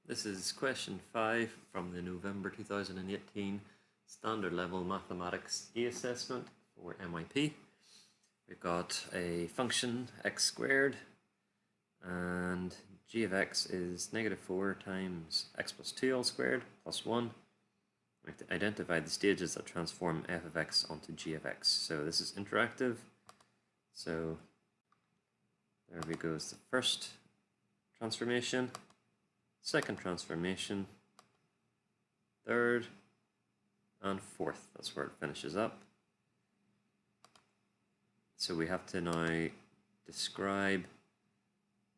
This is question 5 from the November 2018 Standard Level Mathematics E-assessment for MYP. We've got a function x squared and g of x is -4 times x plus 2 all squared plus 1. We have to identify the stages that transform f of x onto g of x. So this is interactive. So there we go, is the first transformation, second transformation, third, and fourth. That's where it finishes up. So we have to now describe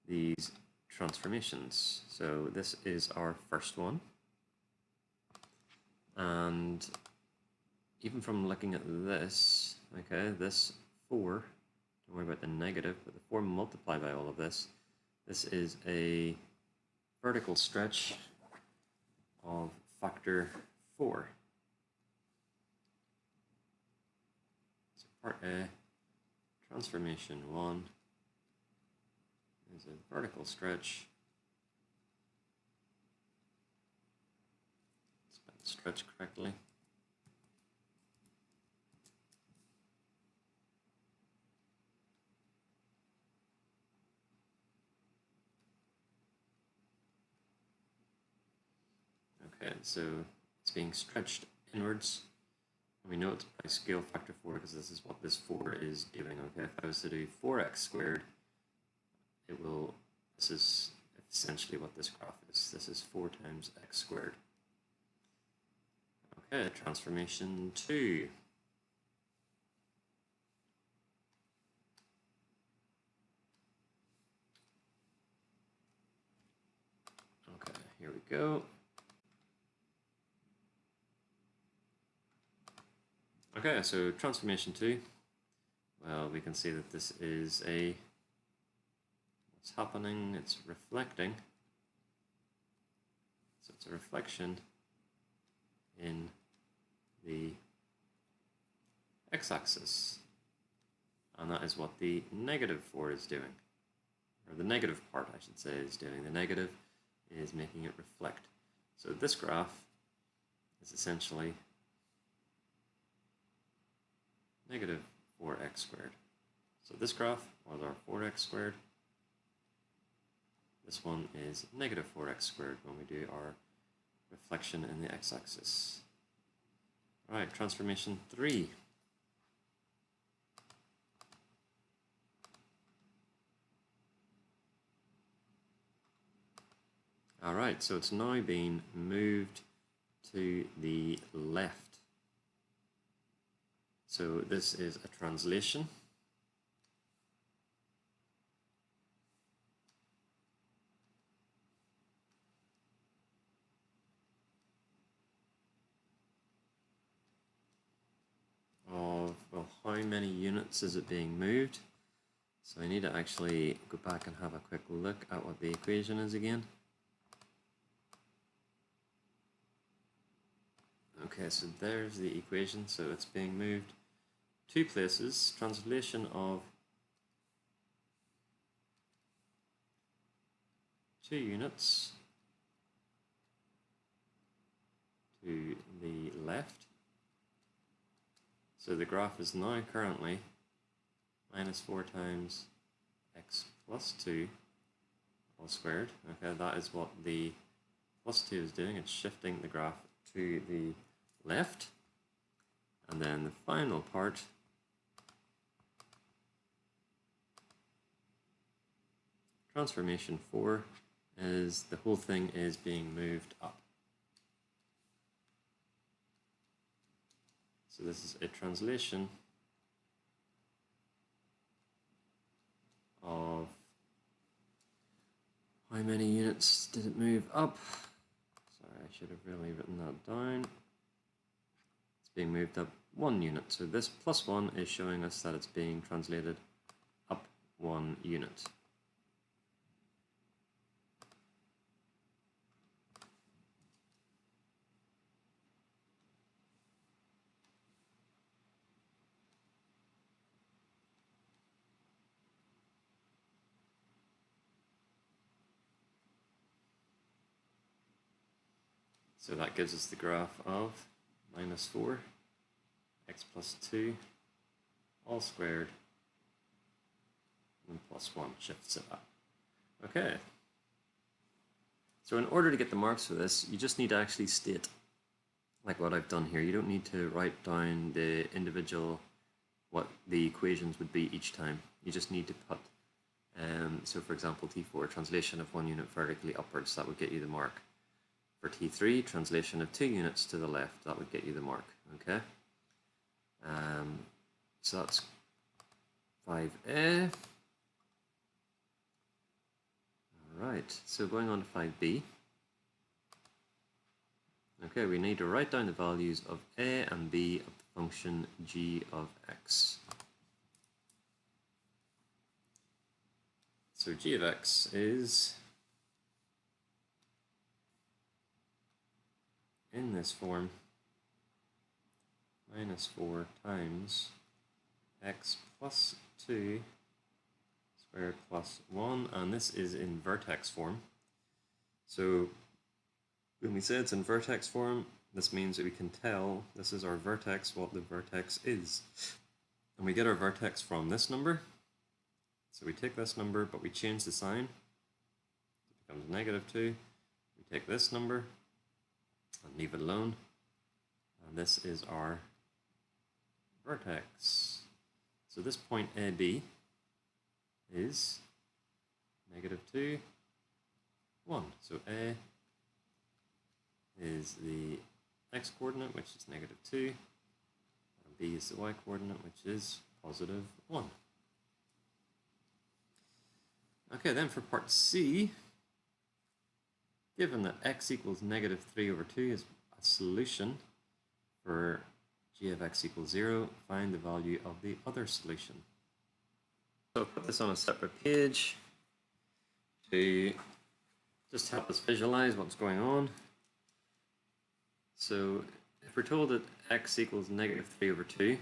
these transformations. So this is our first one. And even from looking at this, okay, this 4, don't worry about the negative, but the 4 multiplied by all of this, this is a vertical stretch of factor 4. So part A, transformation 1 is a vertical stretch. Stretch correctly. Okay, so it's being stretched inwards. And we know it's by scale factor 4 because this is what this 4 is doing. Okay, if I was to do 4x squared, this is essentially what this graph is. This is 4 times x squared. Okay, transformation 2. Okay, here we go. Okay, so transformation 2. Well, we can see that this is what's happening, it's reflecting. So it's a reflection in the x-axis, and that is what the -4 is doing, or the negative part I should say is doing. The negative is making it reflect. So this graph is essentially -4x squared. So this graph was our 4x squared. This one is -4x squared when we do our reflection in the x-axis. Alright, transformation 3. Alright, so it's now been moved to the left. So this is a translation. Of, well, how many units is it being moved? So I need to actually go back and have a quick look at what the equation is again. Okay, so there's the equation. So it's being moved 2 places. Translation of 2 units to the left. So the graph is now currently -4 times x plus 2 all squared. Okay, that is what the plus 2 is doing. It's shifting the graph to the left. And then the final part transformation 4 is the whole thing is being moved up. So this is a translation of how many units did it move up? Sorry, I should have really written that down. It's being moved up 1 unit. So this +1 is showing us that it's being translated up 1 unit. So that gives us the graph of -4, x plus 2, all squared, and +1 shifts it up. Okay. So in order to get the marks for this, you just need to actually state, like what I've done here. You don't need to write down the individual, what the equations would be each time. You just need to put, so for example, T4, translation of 1 unit vertically upwards, that would get you the mark. For T3, translation of 2 units to the left, that would get you the mark, okay? So that's 5A. Alright, so going on to 5B. Okay, we need to write down the values of A and B of the function g of x. So g of x is in this form -4 times x plus 2 squared plus 1, and this is in vertex form. So when we say it's in vertex form, this means that we can tell this is our vertex, what the vertex is. And we get our vertex from this number. So we take this number, but we change the sign. It becomes -2. We take this number and leave it alone. And this is our vertex. So this point AB is -2, 1. So A is the x coordinate, which is -2, and B is the y coordinate, which is +1. Okay, then for part C, given that x equals -3/2 is a solution for g of x equals 0, find the value of the other solution. So I'll put this on a separate page to just help us visualize what's going on. So if we're told that x equals -3/2,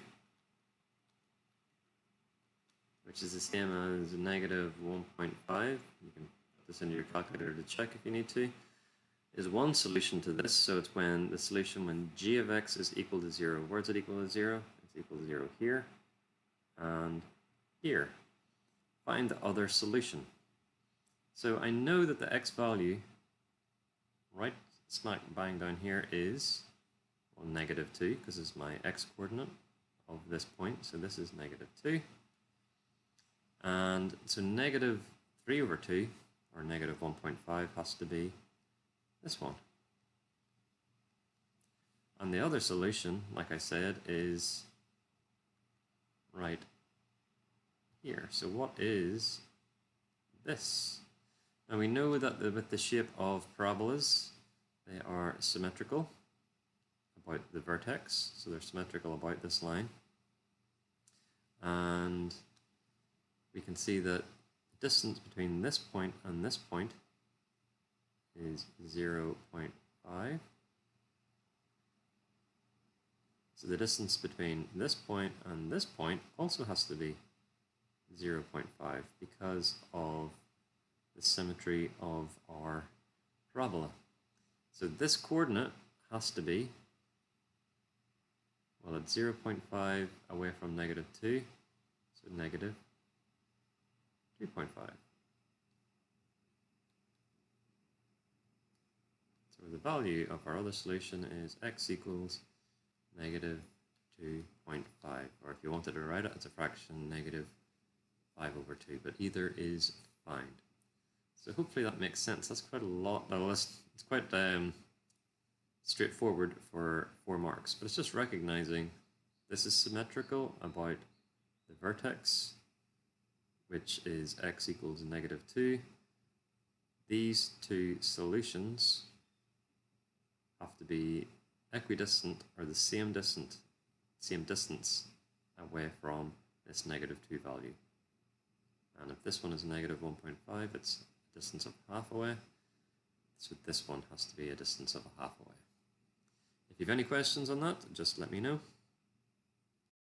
which is the same as -1.5, you can put this into your calculator to check if you need to, is one solution to this. So it's when the solution when g of x is equal to 0. Where is it equal to 0? It's equal to 0 here and here. Find the other solution. So I know that the x value right smack bang down here is, well, -2, because it's my x coordinate of this point. So this is -2. And so -3/2, or -1.5, has to be this one. And the other solution, like I said, is right here. So what is this? Now we know that with the shape of parabolas, they are symmetrical about the vertex. So they're symmetrical about this line. And we can see that the distance between this point and this point is 0.5. So the distance between this point and this point also has to be 0.5 because of the symmetry of our parabola. So this coordinate has to be, well, it's 0.5 away from -2, so -2.5. So the value of our other solution is x equals -2.5, or if you wanted to write it as a fraction, -5/2, but either is fine. So hopefully that makes sense. That's quite a lot. Well, it's quite straightforward for 4 marks, but it's just recognizing this is symmetrical about the vertex, which is x equals -2. These two solutions have to be equidistant, or the same distance away from this -2 value. And if this one is -1.5, it's a distance of half away. So this one has to be a distance of a half away. If you have any questions on that, just let me know.